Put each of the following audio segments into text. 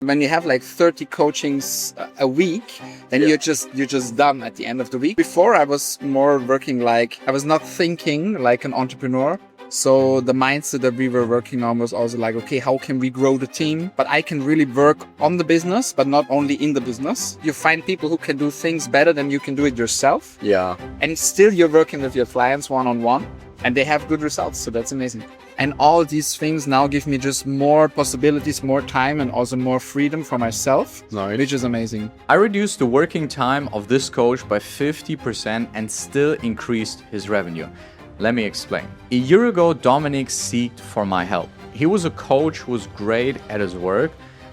When you have like 30 coachings a week, then you're just done at the end of the week. Before I was more working like, I was not thinking like an entrepreneur. So the mindset that we were working on was also like, okay, how can we grow the team? But I can really work on the business, but not only in the business. You find people who can do things better than you can do it yourself. Yeah. And still you're working with your clients one-on-one and they have good results. So that's amazing. And all these things now give me just more possibilities, more time, and also more freedom for myself, Nice. which is amazing. I reduced the working time of this coach by 50% and still increased his revenue. Let me explain. A year ago, Dominik sought for my help. He was a coach who was great at his work,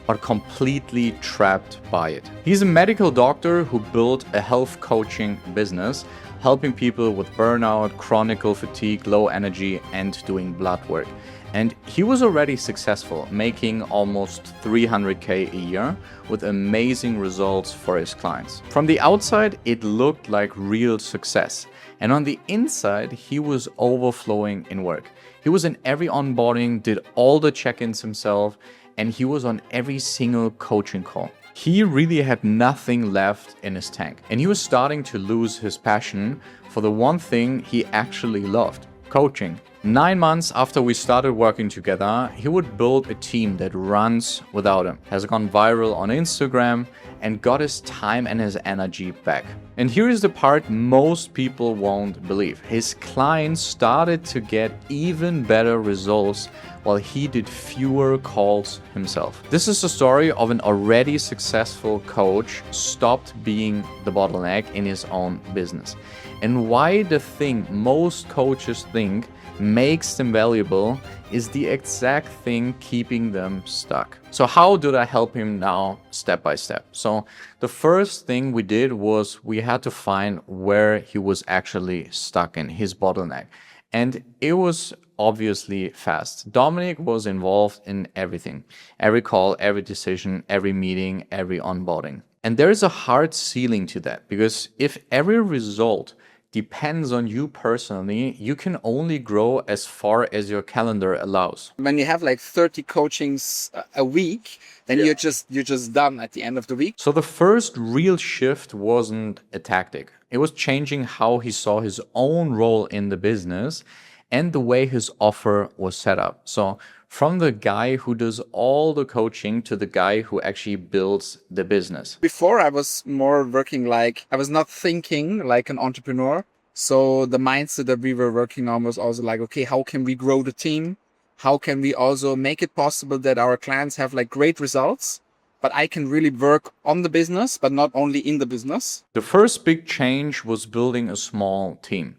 but completely trapped by it. He's a medical doctor who built a health coaching business, helping people with burnout, chronic fatigue, low energy, and doing blood work. And he was already successful, making almost 300K a year with amazing results for his clients. From the outside, it looked like real success. And on the inside, he was overflowing in work. He was in every onboarding, did all the check-ins himself, and he was on every single coaching call. He really had nothing left in his tank, and he was starting to lose his passion for the one thing he actually loved: coaching. 9 months after we started working together, he would build a team that runs without him, has gone viral on Instagram, and got his time and his energy back. And here is the part most people won't believe. His clients started to get even better results while he did fewer calls himself. This is the story of an already successful coach stopped being the bottleneck in his own business. And why the thing most coaches think makes them valuable is the exact thing keeping them stuck. So how did I help him now step by step? So the first thing we did was we had to find where he was actually stuck in, his bottleneck. And it was obviously fast. Dominik was involved in everything, every call, every decision, every meeting, every onboarding. And there is a hard ceiling to that, because if every result depends on you personally, you can only grow as far as your calendar allows. When you have like 30 coachings a week, then you're just done at the end of the week. So the first real shift wasn't a tactic. It was changing how he saw his own role in the business and the way his offer was set up. So from the guy who does all the coaching to the guy who actually builds the business. Before I was more working like, I was not thinking like an entrepreneur. So the mindset that we were working on was also like, okay, how can we grow the team? How can we also make it possible that our clients have like great results, but I can really work on the business, but not only in the business. The first big change was building a small team.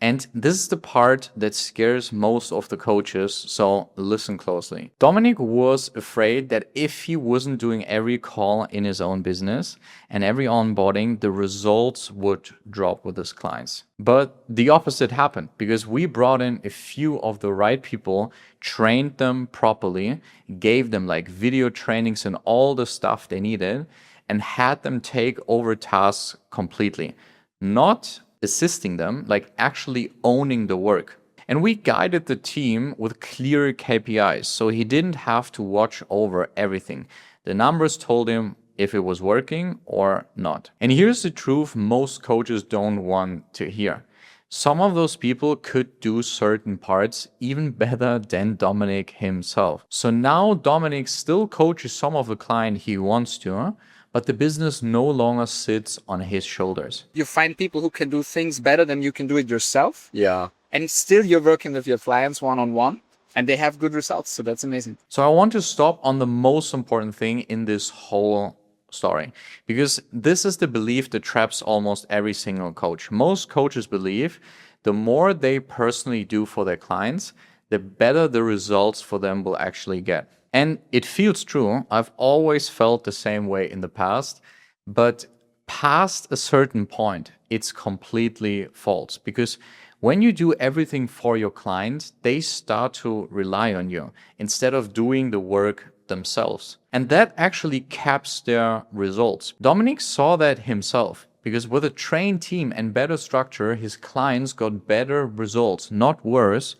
And this is the part that scares most of the coaches, so listen closely. Dominik was afraid that if he wasn't doing every call in his own business and every onboarding, the results would drop with his clients. But the opposite happened, because we brought in a few of the right people, trained them properly, gave them like video trainings and all the stuff they needed, and had them take over tasks completely. Not assisting them, like actually owning the work. And we guided the team with clear KPIs, so he didn't have to watch over everything. The numbers told him if it was working or not. And here's the truth most coaches don't want to hear. Some of those people could do certain parts even better than Dominik himself. So now Dominik still coaches some of the client he wants to, but the business no longer sits on his shoulders. You find people who can do things better than you can do it yourself. Yeah. And still you're working with your clients one-on-one and they have good results. So that's amazing. So I want to stop on the most important thing in this whole story, because this is the belief that traps almost every single coach. Most coaches believe the more they personally do for their clients, the better the results for them will actually get. And it feels true. I've always felt the same way in the past, but past a certain point, it's completely false, because when you do everything for your clients, they start to rely on you instead of doing the work themselves. And that actually caps their results. Dominik saw that himself, because with a trained team and better structure, his clients got better results, not worse,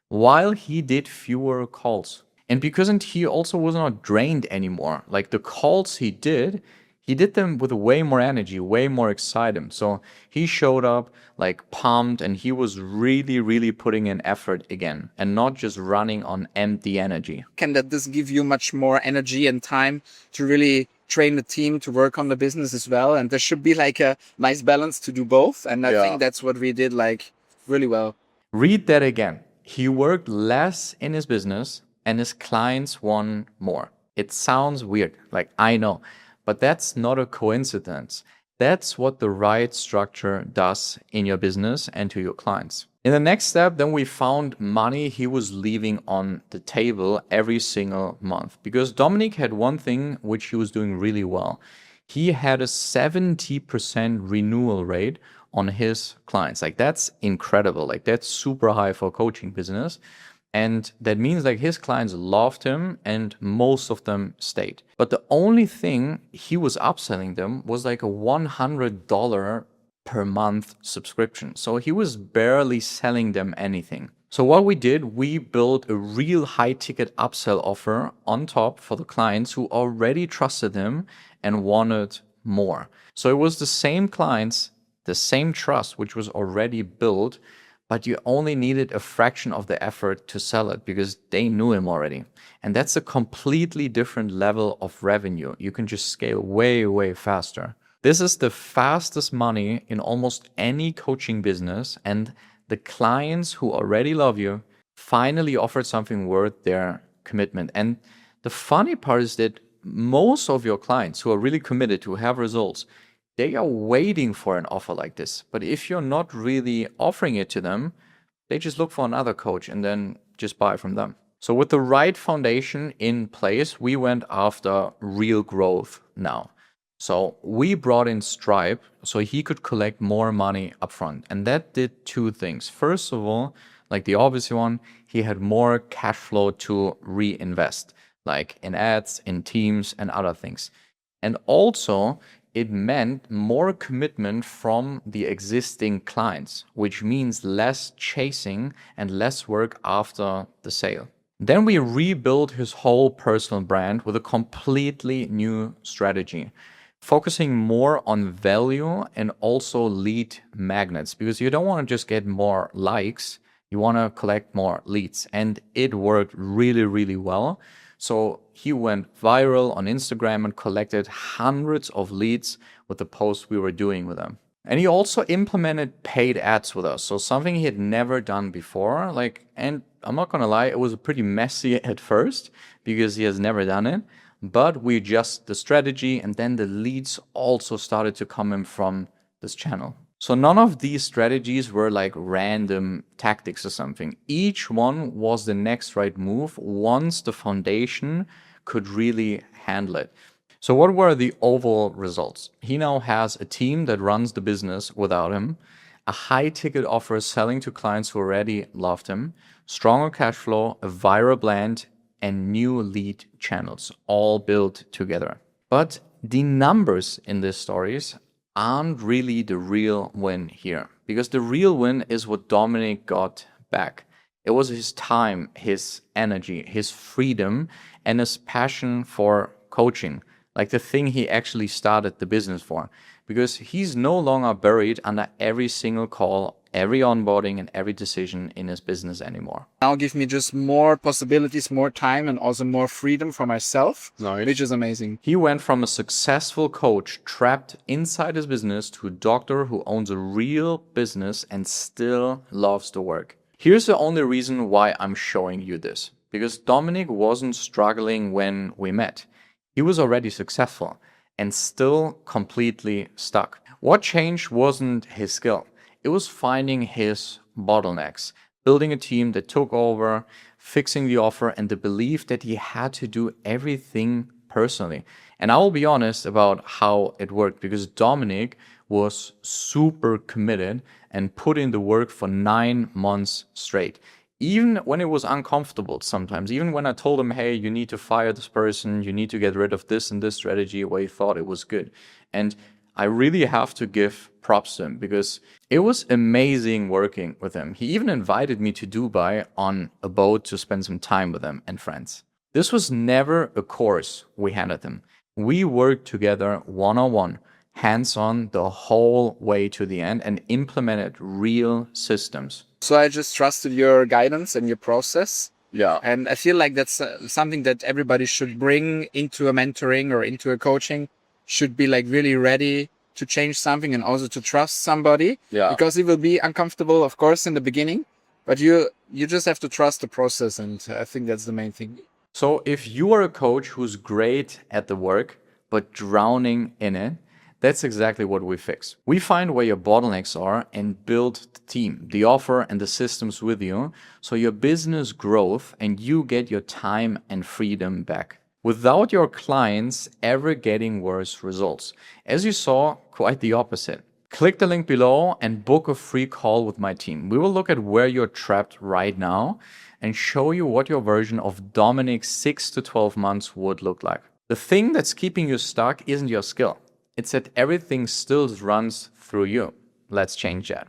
while he did fewer calls. And because he also was not drained anymore. Like the calls he did them with way more energy, way more excited. So he showed up like pumped and he was really, really putting in effort again and not just running on empty energy. Can that this give you much more energy and time to really train the team to work on the business as well? And there should be like a nice balance to do both. And I think that's what we did like really well. Read that again. He worked less in his business and his clients won more. It sounds weird, like I know, but that's not a coincidence. That's what the right structure does in your business and to your clients. In the next step, then we found money he was leaving on the table every single month because Dominik had one thing which he was doing really well. He had a 70% renewal rate on his clients. Like that's incredible. Like that's super high for a coaching business. And that means like his clients loved him and most of them stayed. But the only thing he was upselling them was like a $100 per month subscription. So he was barely selling them anything. So what we did, we built a real high ticket upsell offer on top for the clients who already trusted him and wanted more. So it was the same clients, the same trust, which was already built, but you only needed a fraction of the effort to sell it because they knew him already. And that's a completely different level of revenue. You can just scale way, way faster. This is the fastest money in almost any coaching business. And the clients who already love you finally offered something worth their commitment. And the funny part is that most of your clients who are really committed to have results, they are waiting for an offer like this. But if you're not really offering it to them, they just look for another coach and then just buy from them. So with the right foundation in place, we went after real growth now. So we brought in Stripe so he could collect more money upfront. And that did two things. First of all, like the obvious one, he had more cash flow to reinvest, like in ads, in teams, and other things. And also, it meant more commitment from the existing clients, which means less chasing and less work after the sale. Then we rebuilt his whole personal brand with a completely new strategy, focusing more on value and also lead magnets, because you don't want to just get more likes, you want to collect more leads. And it worked really, really well. So he went viral on Instagram and collected hundreds of leads with the posts we were doing with him. And he also implemented paid ads with us. So something he had never done before. And I'm not gonna lie, it was pretty messy at first because he has never done it. But we adjusted the strategy and then the leads also started to come in from this channel. So none of these strategies were like random tactics or something. Each one was the next right move once the foundation could really handle it. So what were the overall results? He now has a team that runs the business without him, a high ticket offer selling to clients who already loved him, stronger cash flow, a viral brand, and new lead channels all built together. But the numbers in these stories aren't really the real win here, because the real win is what Dominik got back. It was his time, his energy, his freedom, and his passion for coaching, like the thing he actually started the business for, because he's no longer buried under every single call, every onboarding, and every decision in his business anymore. Now give me just more possibilities, more time, and also more freedom for myself, which is amazing. He went from a successful coach trapped inside his business to a doctor who owns a real business and still loves the work. Here's the only reason why I'm showing you this, because Dominik wasn't struggling when we met. He was already successful and still completely stuck. What changed wasn't his skill. It was finding his bottlenecks, building a team that took over, fixing the offer, and the belief that he had to do everything personally. And I will be honest about how it worked, because Dominik was super committed and put in the work for 9 months straight. Even when it was uncomfortable sometimes, even when I told him, hey, you need to fire this person, you need to get rid of this and this strategy, where he thought it was good. And I really have to give props to him, because it was amazing working with him. He even invited me to Dubai on a boat to spend some time with him and friends. This was never a course we handed him. We worked together one-on-one, hands-on the whole way to the end and implemented real systems. So I just trusted your guidance and your process. Yeah. And I feel like that's something that everybody should bring into a mentoring or into a coaching, should be like really ready to change something and also to trust somebody. Yeah. Because it will be uncomfortable, of course, in the beginning, but you just have to trust the process. And I think that's the main thing. So if you are a coach who's great at the work, but drowning in it, that's exactly what we fix. We find where your bottlenecks are and build the team, the offer and the systems with you, so your business growth and you get your time and freedom back, without your clients ever getting worse results. As you saw, quite the opposite. Click the link below and book a free call with my team. We will look at where you're trapped right now and show you what your version of Dominik 6 to 12 months would look like. The thing that's keeping you stuck isn't your skill. It's that everything still runs through you. Let's change that.